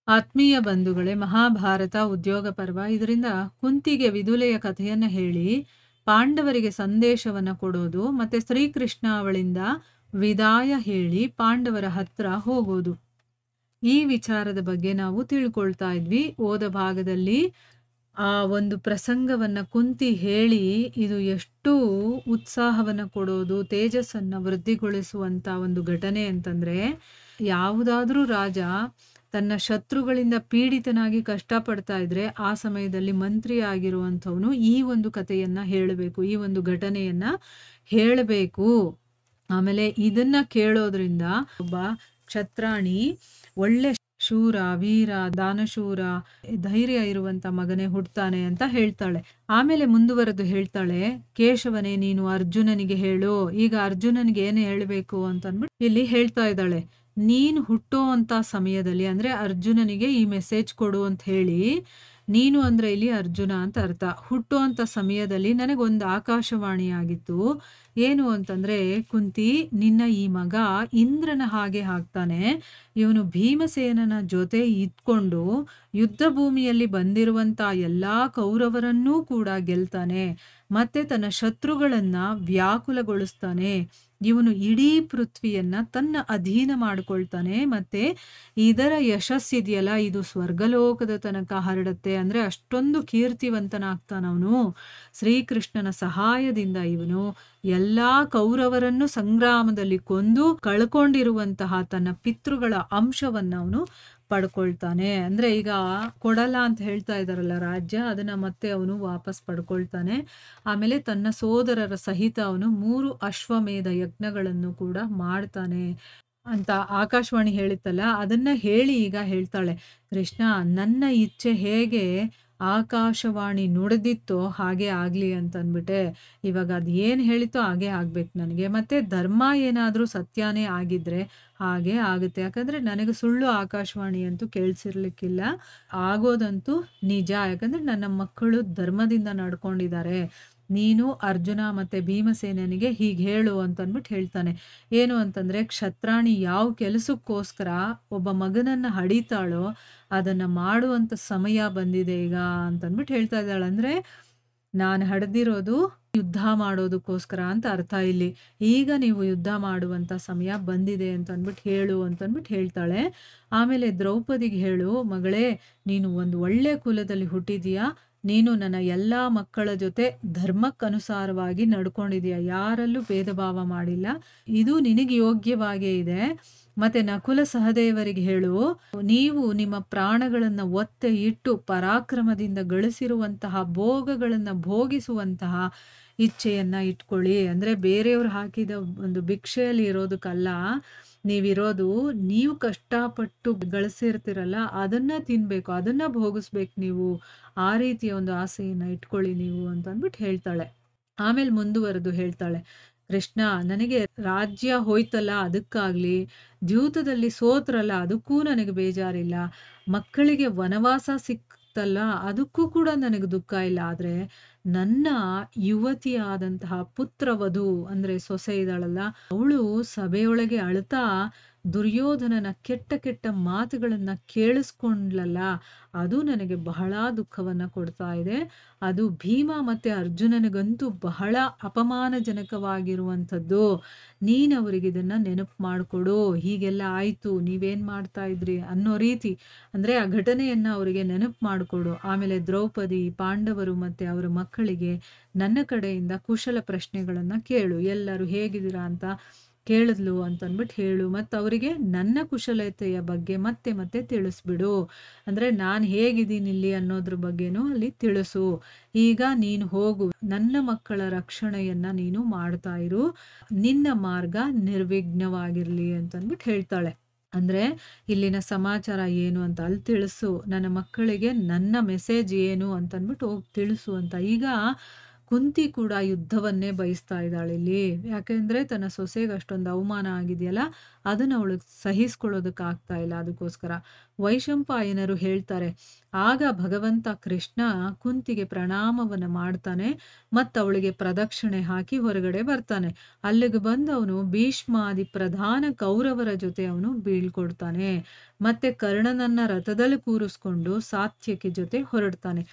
ಆತ್ಮೀಯ ಬಂಧುಗಳೇ, ಮಹಾಭಾರತ ಉದ್ಯೋಗ ಪರ್ವ ಇದರಿಂದ ಕುಂತಿಗೆ ವಿದುಲೆಯ ಕಥೆಯನ್ನ ಹೇಳಿ ಪಾಂಡವರಿಗೆ ಸಂದೇಶವನ್ನ ಕೊಡೋದು, ಮತ್ತೆ ಶ್ರೀಕೃಷ್ಣ ಅವಳಿಂದ ವಿದಾಯ ಹೇಳಿ ಪಾಂಡವರ ಹತ್ರ ಹೋಗೋದು. ಈ ವಿಚಾರದ ಬಗ್ಗೆ ನಾವು ತಿಳ್ಕೊಳ್ತಾ ಇದ್ವಿ. ಓದ ಭಾಗದಲ್ಲಿ ಆ ಒಂದು ಪ್ರಸಂಗವನ್ನ ಕುಂತಿ ಹೇಳಿ ಇದು ಎಷ್ಟು ಉತ್ಸಾಹವನ್ನ ಕೊಡೋದು, ತೇಜಸ್ಸನ್ನ ವೃದ್ಧಿಗೊಳಿಸುವಂತ ಒಂದು ಘಟನೆ ಅಂತಂದ್ರೆ, ಯಾವುದಾದ್ರೂ ರಾಜ ತನ್ನ ಶತ್ರುಗಳಿಂದ ಪೀಡಿತನಾಗಿ ಕಷ್ಟಪಡ್ತಾ ಇದ್ರೆ ಆ ಸಮಯದಲ್ಲಿ ಮಂತ್ರಿ ಆಗಿರುವಂಥವನು ಈ ಒಂದು ಕಥೆಯನ್ನ ಹೇಳಬೇಕು, ಈ ಒಂದು ಘಟನೆಯನ್ನ ಹೇಳಬೇಕು. ಆಮೇಲೆ ಇದನ್ನ ಕೇಳೋದ್ರಿಂದ ಒಬ್ಬ ಕ್ಷತ್ರಾಣಿ ಒಳ್ಳೆ ಶೂರ, ವೀರ, ದಾನಶೂರ, ಧೈರ್ಯ ಇರುವಂತ ಮಗನೇ ಹುಡ್ತಾನೆ ಅಂತ ಹೇಳ್ತಾಳೆ. ಆಮೇಲೆ ಮುಂದುವರೆದು ಹೇಳ್ತಾಳೆ, ಕೇಶವನೇ ನೀನು ಅರ್ಜುನನಿಗೆ ಹೇಳು. ಈಗ ಅರ್ಜುನನಿಗೆ ಏನು ಹೇಳಬೇಕು ಅಂತ ಅಂದ್ಬಿಟ್ಟು ಇಲ್ಲಿ ಹೇಳ್ತಾ ಇದ್ದಾಳೆ. ನೀನು ಹುಟ್ಟೋ ಅಂತ ಸಮಯದಲ್ಲಿ ಅಂದ್ರೆ ಅರ್ಜುನನಿಗೆ ಈ ಮೆಸೇಜ್ ಕೊಡು ಅಂತ ಹೇಳಿ, ನೀನು ಅಂದ್ರೆ ಇಲ್ಲಿ ಅರ್ಜುನ ಅಂತ ಅರ್ಥ. ಹುಟ್ಟೋ ಅಂತ ಸಮಯದಲ್ಲಿ ನನಗೊಂದು ಆಕಾಶವಾಣಿ ಆಗಿತ್ತು. ಏನು ಅಂತಂದ್ರೆ, ಕುಂತಿ ನಿನ್ನ ಈ ಮಗ ಇಂದ್ರನ ಹಾಗೆ ಆಗ್ತಾನೆ. ಇವನು ಭೀಮಸೇನನ ಜೊತೆ ಇದ್ಕೊಂಡು ಯುದ್ಧ ಭೂಮಿಯಲ್ಲಿ ಬಂದಿರುವಂತ ಎಲ್ಲಾ ಕೌರವರನ್ನೂ ಕೂಡ ಗೆಲ್ತಾನೆ, ಮತ್ತೆ ತನ್ನ ಶತ್ರುಗಳನ್ನ ವ್ಯಾಕುಲಗೊಳಿಸ್ತಾನೆ. ಇವನು ಇಡೀ ಪೃಥ್ವಿಯನ್ನ ತನ್ನ ಅಧೀನ ಮಾಡ್ಕೊಳ್ತಾನೆ. ಮತ್ತೆ ಇದರ ಯಶಸ್ಸಿದೆಯಲ್ಲ, ಇದು ಸ್ವರ್ಗಲೋಕದ ತನಕ ಹರಡುತ್ತೆ. ಅಂದ್ರೆ ಅಷ್ಟೊಂದು ಕೀರ್ತಿವಂತನಾಗ್ತಾನವನು. ಶ್ರೀಕೃಷ್ಣನ ಸಹಾಯದಿಂದ ಇವನು ಎಲ್ಲಾ ಕೌರವರನ್ನು ಸಂಗ್ರಾಮದಲ್ಲಿ ಕೊಂದು ಕಳ್ಕೊಂಡಿರುವಂತಹ ತನ್ನ ಪಿತೃಗಳ ಅಂಶವನ್ನ ಅವನು ಪಡ್ಕೊಳ್ತಾನೆ. ಅಂದ್ರೆ ಈಗ ಕೊಡಲ್ಲ ಅಂತ ಹೇಳ್ತಾ ಇದಾರಲ್ಲ ರಾಜ್ಯ, ಅದನ್ನ ಮತ್ತೆ ಅವನು ವಾಪಸ್ ಪಡ್ಕೊಳ್ತಾನೆ. ಆಮೇಲೆ ತನ್ನ ಸೋದರರ ಸಹಿತ ಅವನು 3 ಅಶ್ವಮೇಧ ಯಜ್ಞಗಳನ್ನು ಕೂಡ ಮಾಡ್ತಾನೆ ಅಂತ ಆಕಾಶವಾಣಿ ಹೇಳಿತ್ತಲ್ಲ, ಅದನ್ನ ಹೇಳಿ ಈಗ ಹೇಳ್ತಾಳೆ, ಕೃಷ್ಣ ನನ್ನ ಇಚ್ಛೆ ಹೇಗೆ ಆಕಾಶವಾಣಿ ನುಡಿದಿತ್ತೋ ಹಾಗೆ ಆಗ್ಲಿ ಅಂತ ಅಂದ್ಬಿಟ್ಟೆ. ಇವಾಗ ಅದು ಏನು ಹೇಳಿತ್ತೋ ಹಾಗೆ ಆಗ್ಬೇಕು ನನಗೆ. ಮತ್ತೆ ಧರ್ಮ ಏನಾದ್ರೂ ಸತ್ಯನೇ ಆಗಿದ್ರೆ ಹಾಗೆ ಆಗುತ್ತೆ. ಯಾಕಂದ್ರೆ ನನಗೆ ಸುಳ್ಳು ಆಕಾಶವಾಣಿ ಅಂತೂ ಕೇಳಿಸಿರ್ಲಿಕ್ಕಿಲ್ಲ, ಆಗೋದಂತೂ ನಿಜ. ಯಾಕಂದ್ರೆ ನನ್ನ ಮಕ್ಕಳು ಧರ್ಮದಿಂದ ನಡ್ಕೊಂಡಿದ್ದಾರೆ. ನೀನು ಅರ್ಜುನ ಮತ್ತೆ ಭೀಮಸೇನನಿಗೆ ಹೀಗೆ ಹೇಳು ಅಂತ ಅಂದ್ಬಿಟ್ಟು ಹೇಳ್ತಾನೆ. ಏನು ಅಂತಂದ್ರೆ, ಕ್ಷತ್ರಾಣಿ ಯಾವ ಕೆಲಸಕ್ಕೋಸ್ಕರ ಒಬ್ಬ ಮಗನನ್ನ ಹಡಿತಾಳೋ ಅದನ್ನ ಮಾಡುವಂತ ಸಮಯ ಬಂದಿದೆ ಈಗ ಅಂತಂದ್ಬಿಟ್ಟು ಹೇಳ್ತಾ ಇದ್ದಾಳೆ. ಅಂದ್ರೆ ನಾನು ಹಡ್ದಿರೋದು ಯುದ್ಧ ಮಾಡೋದಕ್ಕೋಸ್ಕರ ಅಂತ ಅರ್ಥ ಇಲ್ಲಿ. ಈಗ ನೀವು ಯುದ್ಧ ಮಾಡುವಂತ ಸಮಯ ಬಂದಿದೆ ಅಂತ ಅಂದ್ಬಿಟ್ಟು ಹೇಳು ಅಂತ ಅಂದ್ಬಿಟ್ಟು ಹೇಳ್ತಾಳೆ. ಆಮೇಲೆ ದ್ರೌಪದಿಗೆ ಹೇಳು, ಮಗಳೇ ನೀನು ಒಂದು ಒಳ್ಳೆ ಕುಲದಲ್ಲಿ ಹುಟ್ಟಿದೀಯಾ, ನೀನು ನನ್ನ ಎಲ್ಲಾ ಮಕ್ಕಳ ಜೊತೆ ಧರ್ಮಕ್ಕನುಸಾರವಾಗಿ ನಡ್ಕೊಂಡಿದೀಯ, ಯಾರಲ್ಲೂ ಭೇದ ಭಾವ ಮಾಡಿಲ್ಲ, ಇದು ನಿನಗೆ ಯೋಗ್ಯವಾಗೇ ಇದೆ. ಮತ್ತೆ ನಕುಲ ಸಹದೇವರಿಗೆ ಹೇಳು, ನೀವು ನಿಮ್ಮ ಪ್ರಾಣಗಳನ್ನ ಒತ್ತೆ ಇಟ್ಟು ಪರಾಕ್ರಮದಿಂದ ಗಳಿಸಿರುವಂತಹ ಭೋಗಗಳನ್ನ ಭೋಗಿಸುವಂತಹ ಇಚ್ಛೆಯನ್ನ ಇಟ್ಕೊಳ್ಳಿ. ಅಂದ್ರೆ ಬೇರೆಯವ್ರು ಹಾಕಿದ ಒಂದು ಭಿಕ್ಷೆಯಲ್ಲಿ ಇರೋದಕ್ಕಲ್ಲ ನೀವಿರೋದು, ನೀವು ಕಷ್ಟಪಟ್ಟು ಗಳಿಸಿರ್ತಿರಲ್ಲ ಅದನ್ನ ತಿನ್ಬೇಕು, ಅದನ್ನ ಭೋಗಿಸ್ಬೇಕು ನೀವು. ಆ ರೀತಿಯ ಒಂದು ಆಸೆಯನ್ನ ಇಟ್ಕೊಳ್ಳಿ ನೀವು ಅಂತ ಅಂದ್ಬಿಟ್ಟು ಹೇಳ್ತಾಳೆ. ಆಮೇಲೆ ಮುಂದುವರೆದು ಹೇಳ್ತಾಳೆ, ಕೃಷ್ಣ ನನಗೆ ರಾಜ್ಯ ಹೋಯ್ತಲ್ಲ ಅದಕ್ಕಾಗ್ಲಿ, ದ್ಯೂತದಲ್ಲಿ ಸೋತ್ರಲ್ಲ ಅದಕ್ಕೂ ನನಗೆ ಬೇಜಾರಿಲ್ಲ, ಮಕ್ಕಳಿಗೆ ವನವಾಸ ಸಿಕ್ತಲ್ಲ ಅದಕ್ಕೂ ಕೂಡ ನನಗೆ ದುಃಖ ಇಲ್ಲ. ಆದ್ರೆ ನನ್ನ ಯುವತಿಯಾದಂತಹ ಪುತ್ರವಧು ಅಂದ್ರೆ ಸೊಸೆ ಇದ್ದಾಳಲ್ಲ, ಅವಳು ಸಭೆಯೊಳಗೆ ಅಳ್ತಾ ದುರ್ಯೋಧನನ ಕೆಟ್ಟ ಕೆಟ್ಟ ಮಾತುಗಳನ್ನ ಕೇಳಿಸ್ಕೊಂಡ್ಲಲ್ಲ, ಅದು ನನಗೆ ಬಹಳ ದುಃಖವನ್ನ ಕೊಡ್ತಾ ಇದೆ. ಅದು ಭೀಮ ಮತ್ತೆ ಅರ್ಜುನನಿಗಂತೂ ಬಹಳ ಅಪಮಾನಜನಕವಾಗಿರುವಂಥದ್ದು. ನೀನವರಿಗೆ ಇದನ್ನ ನೆನಪು ಮಾಡಿಕೊಡು. ಹೀಗೆಲ್ಲ ಆಯ್ತು, ನೀವೇನ್ ಮಾಡ್ತಾ ಇದ್ರಿ ಅನ್ನೋ ರೀತಿ ಅಂದ್ರೆ ಆ ಘಟನೆಯನ್ನ ಅವರಿಗೆ ನೆನಪು ಮಾಡಿಕೊಡು. ಆಮೇಲೆ ದ್ರೌಪದಿ, ಪಾಂಡವರು ಮತ್ತೆ ಅವರ ಮಕ್ಕಳಿಗೆ ನನ್ನ ಕಡೆಯಿಂದ ಕುಶಲ ಪ್ರಶ್ನೆಗಳನ್ನ ಕೇಳು, ಎಲ್ಲರೂ ಹೇಗಿದ್ದೀರಾ ಅಂತ ಕೇಳಿದ್ಲು ಅಂತ ಅಂದ್ಬಿಟ್ಟು ಹೇಳು. ಮತ್ತು ಅವರಿಗೆ ನನ್ನ ಕುಶಲತೆಯ ಬಗ್ಗೆ ಮತ್ತೆ ಮತ್ತೆ ತಿಳಿಸ್ಬಿಡು. ಅಂದ್ರೆ ನಾನು ಹೇಗಿದ್ದೀನಿ ಇಲ್ಲಿ ಅನ್ನೋದ್ರ ಬಗ್ಗೆನೂ ಅಲ್ಲಿ ತಿಳಿಸು. ಈಗ ನೀನು ಹೋಗು, ನನ್ನ ಮಕ್ಕಳ ರಕ್ಷಣೆಯನ್ನ ನೀನು ಮಾಡ್ತಾ ಇರು, ನಿನ್ನ ಮಾರ್ಗ ನಿರ್ವಿಘ್ನವಾಗಿರ್ಲಿ ಅಂತ ಅಂದ್ಬಿಟ್ಟು ಹೇಳ್ತಾಳೆ. ಅಂದ್ರೆ ಇಲ್ಲಿನ ಸಮಾಚಾರ ಏನು ಅಂತ ಅಲ್ಲಿ ತಿಳಿಸು, ನನ್ನ ಮಕ್ಕಳಿಗೆ ನನ್ನ ಮೆಸೇಜ್ ಏನು ಅಂತ ಅಂದ್ಬಿಟ್ಟು ಹೋಗಿ ತಿಳಿಸು ಅಂತ. ಈಗ ಕುಂತಿ ಕೂಡ ಯುದ್ಧವನ್ನೇ ಬಯಸ್ತಾ ಇದ್ದಾಳೆ ಇಲ್ಲಿ. ಯಾಕೆಂದ್ರೆ ತನ್ನ ಸೊಸೆಗೆ ಅಷ್ಟೊಂದು ಅವಮಾನ ಆಗಿದೆಯಲ್ಲ, ಅದನ್ನ ಅವಳು ಸಹಿಸ್ಕೊಳ್ಳೋದಕ್ಕೆ ಆಗ್ತಾ ಇಲ್ಲ. ಅದಕ್ಕೋಸ್ಕರ ವೈಶಂಪಾಯನರು ಹೇಳ್ತಾರೆ, ಆಗ ಭಗವಂತ ಕೃಷ್ಣ ಕುಂತಿಗೆ ಪ್ರಣಾಮವನ್ನ ಮಾಡ್ತಾನೆ, ಅವಳಿಗೆ ಪ್ರದಕ್ಷಿಣೆ ಹಾಕಿ ಹೊರಗಡೆ ಬರ್ತಾನೆ. ಅಲ್ಲಿಗೆ ಬಂದು ಅವನು ಭೀಷ್ಮಾದಿ ಪ್ರಧಾನ ಕೌರವರ ಜೊತೆ ಅವನು ಬೀಳ್ಕೊಡ್ತಾನೆ. ಮತ್ತೆ ಕರ್ಣನನ್ನ ರಥದಲ್ಲಿ ಕೂರಿಸ್ಕೊಂಡು ಸಾತ್ಯಕಿ ಜೊತೆ ಹೊರಡ್ತಾನೆ.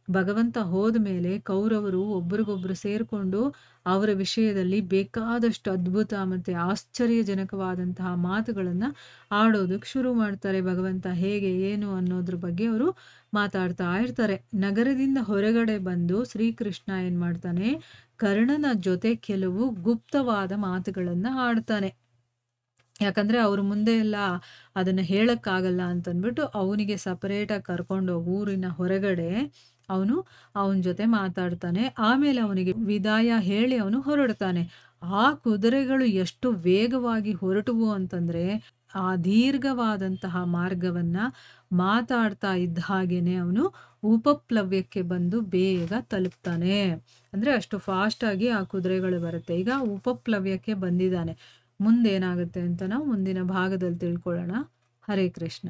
ಭಗವಂತ ಹೋದ ಮೇಲೆ ಕೌರವರು ಒಬ್ರಿಗೊಬ್ರು ಸೇರ್ಕೊಂಡು ಅವರ ವಿಷಯದಲ್ಲಿ ಬೇಕಾದಷ್ಟು ಅದ್ಭುತ ಮತ್ತೆ ಆಶ್ಚರ್ಯಜನಕವಾದಂತಹ ಮಾತುಗಳನ್ನ ಆಡೋದಕ್ಕೆ ಶುರು ಮಾಡ್ತಾರೆ. ಭಗವಂತ ಹೇಗೆ ಏನು ಅನ್ನೋದ್ರ ಬಗ್ಗೆ ಅವರು ಮಾತಾಡ್ತಾ ಇರ್ತಾರೆ. ನಗರದಿಂದ ಹೊರಗಡೆ ಬಂದು ಶ್ರೀಕೃಷ್ಣ ಏನ್ ಮಾಡ್ತಾನೆ, ಕರ್ಣನ ಜೊತೆ ಕೆಲವು ಗುಪ್ತವಾದ ಮಾತುಗಳನ್ನ ಆಡ್ತಾನೆ. ಯಾಕಂದ್ರೆ ಅವ್ರ ಮುಂದೆ ಎಲ್ಲ ಅದನ್ನ ಹೇಳಕ್ಕಾಗಲ್ಲ ಅಂತಂದ್ಬಿಟ್ಟು ಅವನಿಗೆ ಸಪರೇಟಾಗಿ ಕರ್ಕೊಂಡೋಗಿ ಊರಿನ ಹೊರಗಡೆ ಅವನ ಜೊತೆ ಮಾತಾಡ್ತಾನೆ. ಆಮೇಲೆ ಅವನಿಗೆ ವಿದಾಯ ಹೇಳಿ ಅವನು ಹೊರಡ್ತಾನೆ. ಆ ಕುದುರೆಗಳು ಎಷ್ಟು ವೇಗವಾಗಿ ಹೊರಟುವು ಅಂತಂದ್ರೆ ಆ ದೀರ್ಘವಾದಂತಹ ಮಾರ್ಗವನ್ನ ಮಾತಾಡ್ತಾ ಇದ್ದ ಹಾಗೇನೆ ಅವನು ಉಪಪ್ಲವ್ಯಕ್ಕೆ ಬಂದು ಬೇಗ ತಲುಪ್ತಾನೆ. ಅಂದ್ರೆ ಅಷ್ಟು ಫಾಸ್ಟ್ ಆಗಿ ಆ ಕುದುರೆಗಳು ಬರುತ್ತೆ. ಈಗ ಉಪಪ್ಲವ್ಯಕ್ಕೆ ಬಂದಿದ್ದಾನೆ. ಮುಂದೇನಾಗುತ್ತೆ ಅಂತ ನಾವು ಮುಂದಿನ ಭಾಗದಲ್ಲಿ ತಿಳ್ಕೊಳ್ಳೋಣ. ಹರೇ ಕೃಷ್ಣ.